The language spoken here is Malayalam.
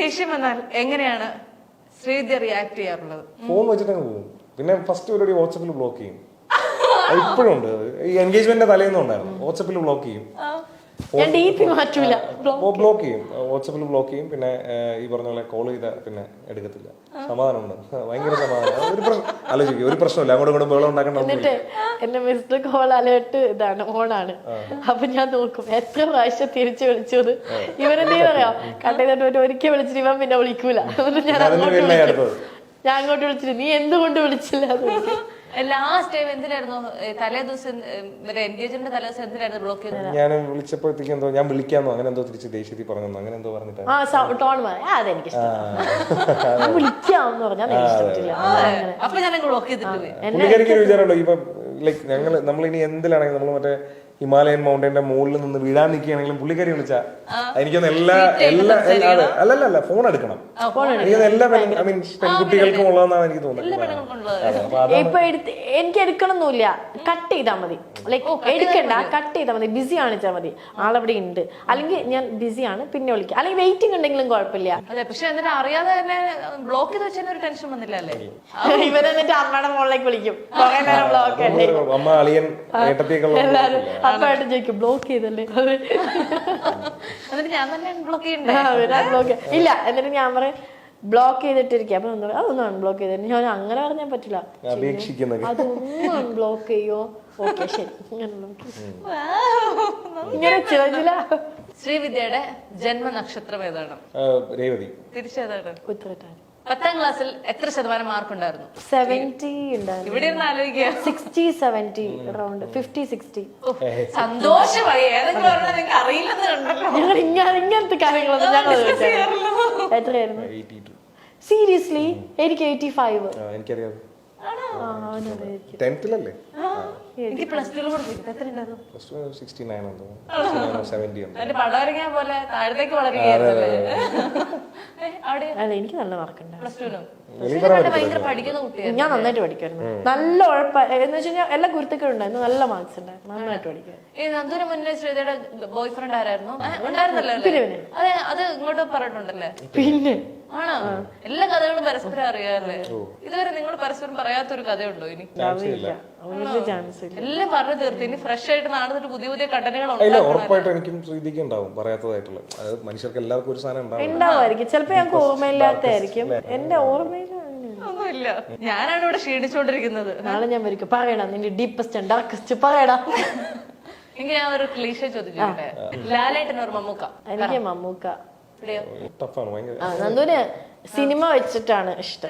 ദേഷ്യം വന്നാൽ എങ്ങനെയാണ് ശ്രീവിദ്യ റിയാക്ട് ചെയ്യാറുള്ളത്? ഫോൺ വെച്ചിട്ടങ്ങ് പോകും. പിന്നെ ഫസ്റ്റ് ഒരു വാട്സപ്പിൽ ബ്ലോക്ക് ചെയ്യും. ഇപ്പോഴും ഉണ്ട്. ഈ എൻഗേജ്മെന്റിന്റെ തലേന്നും ഉണ്ടായിരുന്നു. വാട്സപ്പിൽ ബ്ലോക്ക് ചെയ്യും, ബ്ലോക്ക് ചെയ്യും, വാട്സപ്പിൽ ബ്ലോക്ക് ചെയ്യും. പിന്നെ ഈ പറഞ്ഞ പോലെ കോൾ ചെയ്ത പിന്നെ എടുക്കത്തില്ല. സമാധാനമുണ്ട്, ഭയങ്കര സമാധാനം. ആലോചിക്കും, ഒരു പ്രശ്നമില്ല, അങ്ങോട്ടും ഇങ്ങോട്ടും ബഹളം ഉണ്ടാക്കണ്ട. എന്റെ മിസ്ഡ് കോൾ അലേർട്ട് ഇതാണ്, ഓണാണ്. അപ്പൊ ഞാൻ നോക്കും എത്ര പ്രാവശ്യം തിരിച്ചു വിളിച്ചത്. ഇവരെന്തേലും അറിയാം, കട്ട് ചെയ്തിട്ട് ഒരിക്കൽ വിളിച്ചിട്ട് ഇവൻ പിന്നെ വിളിക്കൂല. ഞാൻ അങ്ങോട്ട് വിളിച്ചിട്ട് നീ എന്തുകൊണ്ട് വിളിച്ചില്ല? ലാസ്റ്റ് ടൈം എന്തിനായിരുന്നു തലേ ദിവസം എൻഗേജ്മെന്റ് തലേ ദിവസം എന്തിനായിരുന്നു ബ്ലോക്ക് ചെയ്തത്? ഞാൻ വിളിച്ചപ്പോഴത്തേക്ക് എന്തോ ഞാൻ വിളിക്കാന്നോ അങ്ങനെ എന്തോ തിരിച്ച് ദേഷ്യത്തിൽ പറഞ്ഞു, അങ്ങനെ എന്തോ പറഞ്ഞിട്ട് അതെനിക്ക് വിളിക്കാന്ന് പറഞ്ഞാൽ അപ്പൊ ഞാൻ ബ്ലോക്ക് ചെയ്തിട്ട് പോയി. പുള്ളിക്കാരിക്ക് വിചാരമുണ്ടോ ഇപ്പൊ ലൈക്ക് നമ്മളിനി എന്തിലാണെങ്കിൽ നമ്മൾ മറ്റേ ഹിമാലയൻ മൗണ്ടന്റെ മുകളിൽ നിന്ന് വീഴാൻ നിൽക്കുകയാണെങ്കിലും പുള്ളിക്കാരി വിളിച്ചാ എനിക്കൊന്ന് അല്ലല്ല ഫോൺ എടുക്കണം. എല്ലാ പെൺകുട്ടികൾക്കും ഉള്ളതെന്നാണ് എനിക്ക് തോന്നുന്നത്. ഇപ്പൊ എനിക്ക് എടുക്കണമെന്നില്ല, കട്ട് ചെയ്താൽ മതി. ലൈക്ക് എടുക്കണ്ട, കട്ട് ചെയ്താൽ മതി, ബിസി കാണിച്ചാൽ മതി, ആളവിടെ ഉണ്ട്. അല്ലെങ്കിൽ ഞാൻ ബിസിയാണ് പിന്നെ വിളിക്കാം, അല്ലെങ്കിൽ വെയിറ്റിംഗ് ഉണ്ടെങ്കിലും കുഴപ്പമില്ല. അതെ, പക്ഷെ എന്നിട്ട് അറിയാതെ തന്നെ ബ്ലോക്ക് ചെയ്ത് വെച്ചാൽ ഒരു ടെൻഷൻ വന്നില്ല അല്ലേ? ഇവരെന്നിട്ട് അമ്മയുടെ മോളിലേക്ക് വിളിക്കും, കുറെ നേരം ബ്ലോക്ക് അല്ലേ, അമ്മ അളിയൻ എല്ലാരും അപ്പായിട്ട് ചോദിക്കും ബ്ലോക്ക് ചെയ്തല്ലേ. എന്നിട്ട് ഞാൻ തന്നെ ബ്ലോക്ക് ചെയ്യണ്ടേ? ഇല്ല, എന്നിട്ട് ഞാൻ പറയും ബ്ലോക്ക് ചെയ്തിട്ടിരിക്കുക. അപ്പൊ അതൊന്നും അൺബ്ലോക്ക് ചെയ്തിട്ട് ഞാൻ അങ്ങനെ പറഞ്ഞാൽ പറ്റില്ല, അതൊന്നും അൺബ്ലോക്ക് ചെയ്യോ. ഓക്കെ ശരി, ഇങ്ങനെ ചില ശ്രീവിദ്യയുടെ ജന്മനക്ഷത്രം ഏതാണ്? രേവതി. തിരിച്ചേതാണ്? ഉത്തരട്ടാതി. 10ാം ക്ലാസ്സിൽ എത്ര ശതമാനം മാർക്ക് ഉണ്ടായിരുന്നു? 70 ഉണ്ടായിരുന്നു. ഇവിടെ ഇരുന്ന് ആലോചിക്കുക, 60-70 അറൗണ്ട് 50-60. സന്തോഷമായി. ഏതെങ്കിലും പറഞ്ഞാൽ നിങ്ങൾക്ക് അറിയില്ലെന്ന് കണ്ടല്ലോ. ഇങ്ങനത്തെ കാര്യങ്ങളൊന്നും ഞങ്ങൾ എത്രയായിരുന്നു? സീരിയസ്ലി എനിക്ക് 85. എനിക്കറിയാം. എനിക്ക് പ്ലസ് ടു എത്ര ഉണ്ടായിരുന്നു? 69 പടവരങ്ങ പോലെ താഴത്തേക്ക് വളരുകയായിരുന്നല്ലേ? എനിക്ക് നല്ല മാർക്ക് ഉണ്ട് പ്ലസ് ടുവിനും. ഞാൻ നന്നായിട്ട് പഠിക്കുമായിരുന്നു, നല്ല ഉഴപ്പ എന്ന് വെച്ച് കഴിഞ്ഞാൽ എല്ലാ കുരുത്തക്കളുണ്ടായിരുന്നു, നല്ല മാർക്സ് ഉണ്ടായിരുന്നു, നന്നായിട്ട് പഠിക്കും. ഈ നന്ദൂര് മുന്നേ ശ്രീതയുടെ ബോയ് ഫ്രണ്ട് ആരായിരുന്നു? ഉണ്ടായിരുന്നല്ലോ. അതെ, അത് ഇങ്ങോട്ട് പറഞ്ഞിട്ടുണ്ടല്ലേ? പിന്നെ ആണോ? എല്ലാ കഥകളും പരസ്പരം അറിയാല്ലേ? ഇതുവരെ നിങ്ങൾ പരസ്പരം പറയാത്തൊരു കഥയുണ്ടോ ഇനി? എല്ലാം പറഞ്ഞു തീർത്ത് ഇനി ഫ്രഷ് ആയിട്ട് നടന്നിട്ട് പുതിയ പുതിയ കണ്ടന്റുകൾ ഉറപ്പായിട്ടും എനിക്കും ശ്രീതിക്ക് ഉണ്ടാവും പറയാത്തതായിട്ടുള്ള. അത് മനുഷ്യർക്ക് എല്ലാവർക്കും ഒരു സാധനം ഉണ്ടാവുമായിരിക്കും. ചിലപ്പോ ഞങ്ങൾക്ക് ഓർമ്മയില്ലാത്തായിരിക്കും, എന്റെ ഓർമ്മയില്ല ഒന്നുമില്ല. ഞാനാണ് ഇവിടെ ക്ഷീണിച്ചുകൊണ്ടിരിക്കുന്നത്. നാളെ ഞാൻ വരിക്കും, പറയണം നിന്റെ ഡീപ്പസ്റ്റ് ആൻഡ് ഡാർക്കസ്റ്റ് പറയടാ. എനിക്ക് ഞാൻ ഒരു ക്ലീഷ ചോദിച്ചോട്ടെ, ലാലേട്ടൻ ഒരു മമ്മൂക്ക? എനിക്ക് മമ്മൂക്ക. ടഫാണ് ഭയങ്കര. നന്ദുവിന് സിനിമ വെച്ചിട്ടാണ് ഇഷ്ടം.